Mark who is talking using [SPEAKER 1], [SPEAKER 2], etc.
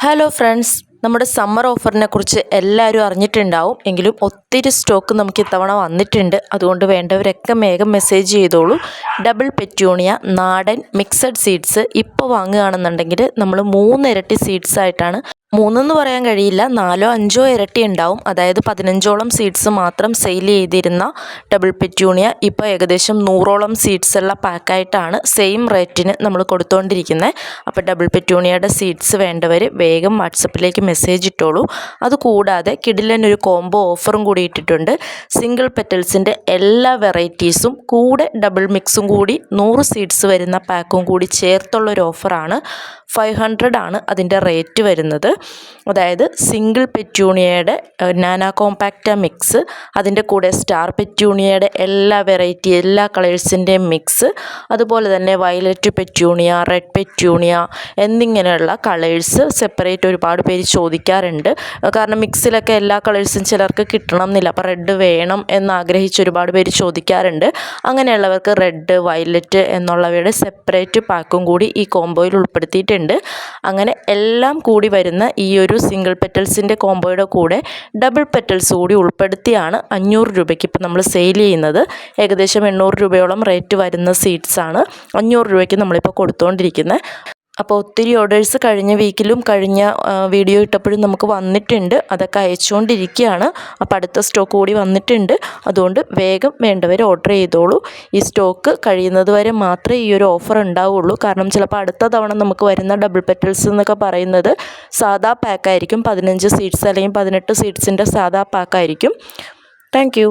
[SPEAKER 1] Hello friends, നമ്മുടെ summer ഓഫറിനെ കുറിച്ച് എല്ലാവരും അറിഞ്ഞിട്ടുണ്ടാവും. എങ്കിലും ഒത്തിരി സ്റ്റോക്ക് നമുക്ക് ഇത്തവണ വന്നിട്ടുണ്ട്. അതുകൊണ്ട് വേണ്ടവരൊക്കെ വേഗം മെസ്സേജ് ചെയ്തോളൂ. ഡബിൾ പെറ്റ്യൂണിയ നാടൻ മിക്സഡ് സീഡ്സ് ഇപ്പോൾ വാങ്ങുകയാണെന്നുണ്ടെങ്കിൽ നമ്മൾ 3 ഇരട്ടി സീഡ്സ് ആയിട്ടാണ്, 3 പറയാൻ കഴിയില്ല, 4-5 ഇരട്ടി ഉണ്ടാവും. അതായത് 15ഓളം സീഡ്സ് മാത്രം സെയിൽ ചെയ്തിരുന്ന ഡബിൾ പെറ്റ്യൂണിയ ഇപ്പോൾ ഏകദേശം 100ഓളം സീഡ്സ് ഉള്ള പാക്കായിട്ടാണ് സെയിം റേറ്റിന് നമ്മൾ കൊടുത്തുകൊണ്ടിരിക്കുന്നത്. അപ്പോൾ ഡബിൾ പെറ്റ്യൂണിയയുടെ സീഡ്സ് വേണ്ടവർ വേഗം വാട്സപ്പിലേക്ക് മെസ്സേജ് ഇട്ടോളൂ. അതുകൂടാതെ കിഡിലനൊരു കോംബോ ഓഫറും കൂടി ഇട്ടിട്ടുണ്ട്. സിംഗിൾ പെറ്റൽസിൻ്റെ എല്ലാ വെറൈറ്റീസും കൂടെ ഡബിൾ മിക്സും കൂടി 100 സീഡ്സ് വരുന്ന പാക്കും കൂടി ചേർത്തുള്ളൊരു ഓഫറാണ്. 500 ആണ് അതിൻ്റെ റേറ്റ് വരുന്നത്. അതായത് സിംഗിൾ പെറ്റ്യൂണിയയുടെ നാനാ കോമ്പാക്റ്റ മിക്സ്, അതിൻ്റെ കൂടെ സ്റ്റാർ പെറ്റ്യൂണിയയുടെ എല്ലാ വെറൈറ്റി എല്ലാ കളേഴ്സിൻ്റെയും മിക്സ്, അതുപോലെ തന്നെ വയലറ്റ് പെറ്റ്യൂണിയ, റെഡ് പെറ്റ്യൂണിയ എന്നിങ്ങനെയുള്ള കളേഴ്സ് സെപ്പറേറ്റ് ഒരുപാട് പേര് ചോദിക്കാറുണ്ട്. കാരണം മിക്സിലൊക്കെ എല്ലാ കളേഴ്സും ചിലർക്ക് കിട്ടണം എന്നില്ല. അപ്പോൾ റെഡ് വേണം എന്നാഗ്രഹിച്ച് ഒരുപാട് പേര് ചോദിക്കാറുണ്ട്. അങ്ങനെയുള്ളവർക്ക് റെഡ്, വയലറ്റ് എന്നുള്ളവയുടെ സെപ്പറേറ്റ് പാക്കും കൂടി ഈ കോംബോയിൽ ഉൾപ്പെടുത്തിയിട്ടുണ്ട്. അങ്ങനെ എല്ലാം കൂടി വരുന്ന ഈ ഒരു സിംഗിൾ പെറ്റൽസിൻ്റെ കോംബോയുടെ കൂടെ ഡബിൾ പെറ്റൽസ് കൂടി ഉൾപ്പെടുത്തിയാണ് 500 രൂപയ്ക്ക് ഇപ്പോൾ നമ്മൾ സെയിൽ ചെയ്യുന്നത്. ഏകദേശം 800 രൂപയോളം റേറ്റ് വരുന്ന സീഡ്സാണ് 500 രൂപയ്ക്ക് നമ്മളിപ്പോൾ കൊടുത്തുകൊണ്ടിരിക്കുന്നത്. അപ്പോൾ ഒത്തിരി ഓർഡേഴ്സ് കഴിഞ്ഞ വീക്കിലും കഴിഞ്ഞ വീഡിയോ ഇട്ടപ്പോഴും നമുക്ക് വന്നിട്ടുണ്ട്. അതൊക്കെ അയച്ചുകൊണ്ടിരിക്കുകയാണ്. അപ്പോൾ അടുത്ത സ്റ്റോക്ക് കൂടി വന്നിട്ടുണ്ട്. അതുകൊണ്ട് വേഗം വേണ്ടവർ ഓർഡർ ചെയ്തോളൂ. ഈ സ്റ്റോക്ക് കഴിയുന്നത് വരെ മാത്രമേ ഈ ഒരു ഓഫർ ഉണ്ടാവുള്ളൂ. കാരണം ചിലപ്പോൾ അടുത്ത തവണ നമുക്ക് വരുന്ന ഡബിൾ പെറ്റൽസ് എന്നൊക്കെ പറയുന്നത് സാധാ പാക്കായിരിക്കും. 15 സീഡ്സ് അല്ലെങ്കിൽ 18 സീഡ്സിൻ്റെ സാധാ പാക്കായിരിക്കും. താങ്ക്